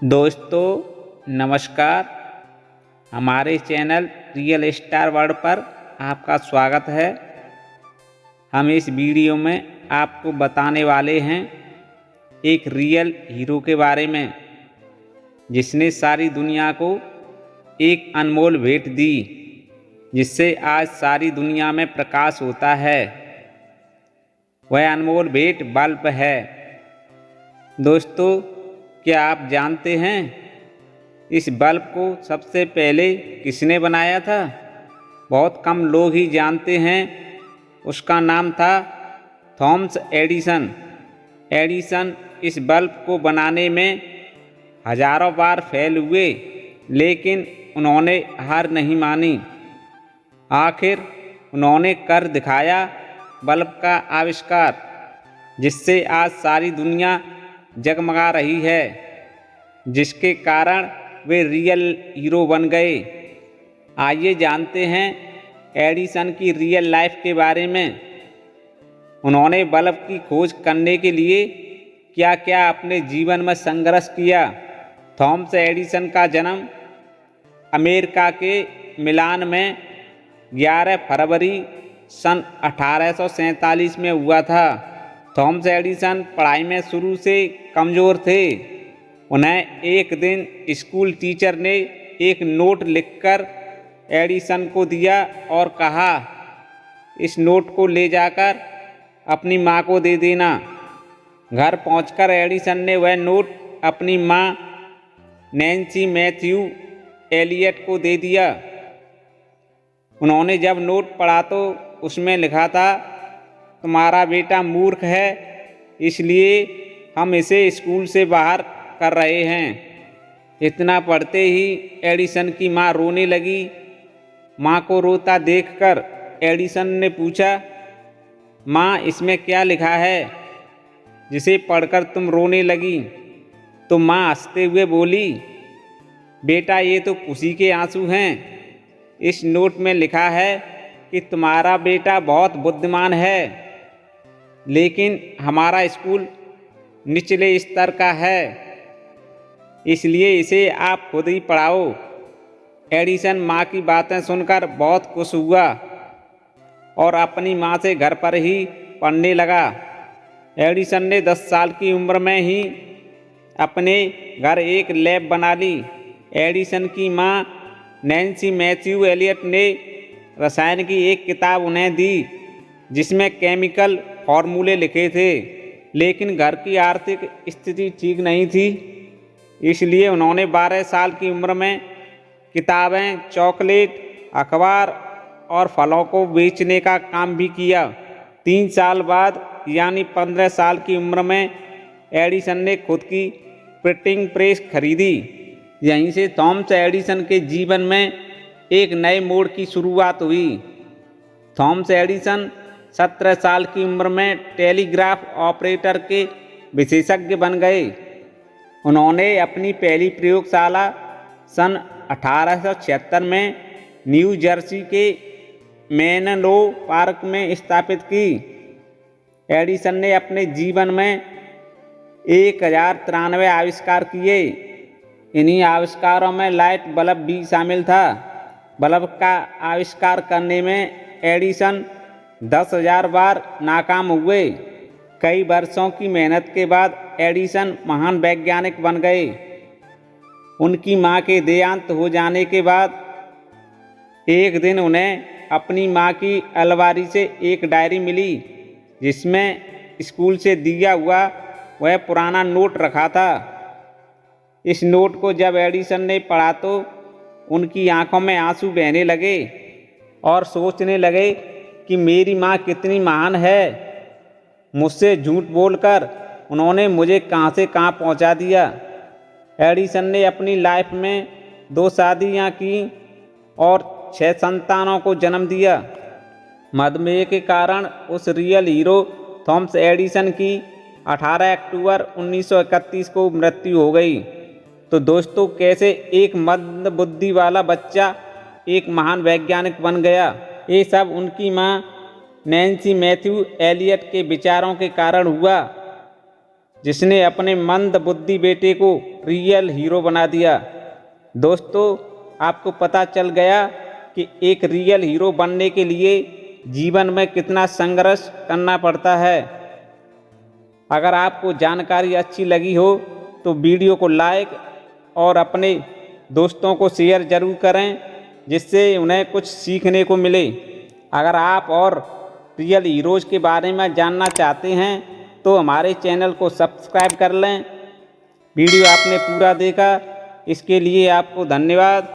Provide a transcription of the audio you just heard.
दोस्तों नमस्कार। हमारे चैनल रियल स्टार वर्ल्ड पर आपका स्वागत है। हम इस वीडियो में आपको बताने वाले हैं एक रियल हीरो के बारे में, जिसने सारी दुनिया को एक अनमोल भेंट दी, जिससे आज सारी दुनिया में प्रकाश होता है। वह अनमोल भेंट बल्ब है। दोस्तों, क्या आप जानते हैं इस बल्ब को सबसे पहले किसने बनाया था? बहुत कम लोग ही जानते हैं। उसका नाम था थॉमस एडिसन। एडिसन इस बल्ब को बनाने में हजारों बार फेल हुए, लेकिन उन्होंने हार नहीं मानी। आखिर उन्होंने कर दिखाया बल्ब का आविष्कार, जिससे आज सारी दुनिया जगमगा रही है, जिसके कारण वे रियल हीरो बन गए। आइए जानते हैं एडिसन की रियल लाइफ के बारे में। उन्होंने बल्ब की खोज करने के लिए क्या क्या अपने जीवन में संघर्ष किया। थॉमस एडिसन का जन्म अमेरिका के मिलान में 11 फरवरी सन 1847 में हुआ था। थॉमस एडिसन पढ़ाई में शुरू से कमज़ोर थे। उन्हें एक दिन स्कूल टीचर ने एक नोट लिखकर एडिसन को दिया और कहा, इस नोट को ले जाकर अपनी माँ को दे देना। घर पहुंचकर एडिसन ने वह नोट अपनी माँ नैन्सी मैथ्यू एलियट को दे दिया। उन्होंने जब नोट पढ़ा तो उसमें लिखा था, तुम्हारा बेटा मूर्ख है, इसलिए हम इसे स्कूल से बाहर कर रहे हैं। इतना पढ़ते ही एडिसन की माँ रोने लगी। माँ को रोता देखकर एडिसन ने पूछा, माँ इसमें क्या लिखा है जिसे पढ़कर तुम रोने लगी? तो माँ हंसते हुए बोली, बेटा ये तो खुशी के आंसू हैं। इस नोट में लिखा है कि तुम्हारा बेटा बहुत बुद्धिमान है, लेकिन हमारा स्कूल निचले स्तर का है, इसलिए इसे आप खुद ही पढ़ाओ। एडिसन माँ की बातें सुनकर बहुत खुश हुआ और अपनी माँ से घर पर ही पढ़ने लगा। एडिसन ने 10 साल की उम्र में ही अपने घर एक लैब बना ली। एडिसन की माँ नैन्सी मैथ्यू एलियट ने रसायन की एक किताब उन्हें दी, जिसमें केमिकल फॉर्मूले लिखे थे, लेकिन घर की आर्थिक स्थिति ठीक नहीं थी, इसलिए उन्होंने 12 साल की उम्र में किताबें, चॉकलेट, अखबार और फलों को बेचने का काम भी किया। 3 साल बाद यानी 15 साल की उम्र में एडिसन ने खुद की प्रिंटिंग प्रेस खरीदी। यहीं से थॉमस एडिसन के जीवन में एक नए मोड़ की शुरुआत हुई। थॉमस एडिसन 17 साल की उम्र में टेलीग्राफ ऑपरेटर के विशेषज्ञ बन गए। उन्होंने अपनी पहली प्रयोगशाला सन 1876 में न्यू जर्सी के मेनलो पार्क में स्थापित की। एडिसन ने अपने जीवन में 1093 आविष्कार किए। इन्हीं आविष्कारों में लाइट बल्ब भी शामिल था। बल्ब का आविष्कार करने में एडिसन 10,000 बार नाकाम हुए। कई वर्षों की मेहनत के बाद एडिसन महान वैज्ञानिक बन गए। उनकी मां के देहांत हो जाने के बाद एक दिन उन्हें अपनी मां की अलमारी से एक डायरी मिली, जिसमें स्कूल से दिया हुआ वह पुराना नोट रखा था। इस नोट को जब एडिसन ने पढ़ा तो उनकी आंखों में आंसू बहने लगे और सोचने लगे कि मेरी माँ कितनी महान है। मुझसे झूठ बोलकर उन्होंने मुझे कहाँ से कहाँ पहुँचा दिया। एडिसन ने अपनी लाइफ में 2 शादियाँ की और 6 संतानों को जन्म दिया। मधुमेह के कारण उस रियल हीरो थॉमस एडिसन की 18 अक्टूबर 1931 को मृत्यु हो गई। तो दोस्तों, कैसे एक मंद बुद्धि वाला बच्चा एक महान वैज्ञानिक बन गया? ये सब उनकी माँ नैन्सी मैथ्यू एलियट के विचारों के कारण हुआ। जिसने अपने मंद बुद्धि बेटे को रियल हीरो बना दिया। दोस्तों, आपको पता चल गया कि एक रियल हीरो बनने के लिए जीवन में कितना संघर्ष करना पड़ता है। अगर आपको जानकारी अच्छी लगी हो तो वीडियो को लाइक और अपने दोस्तों को शेयर ज़रूर करें, जिससे उन्हें कुछ सीखने को मिले। अगर आप और रियल हीरोज़ के बारे में जानना चाहते हैं तो हमारे चैनल को सब्सक्राइब कर लें। वीडियो आपने पूरा देखा, इसके लिए आपको धन्यवाद।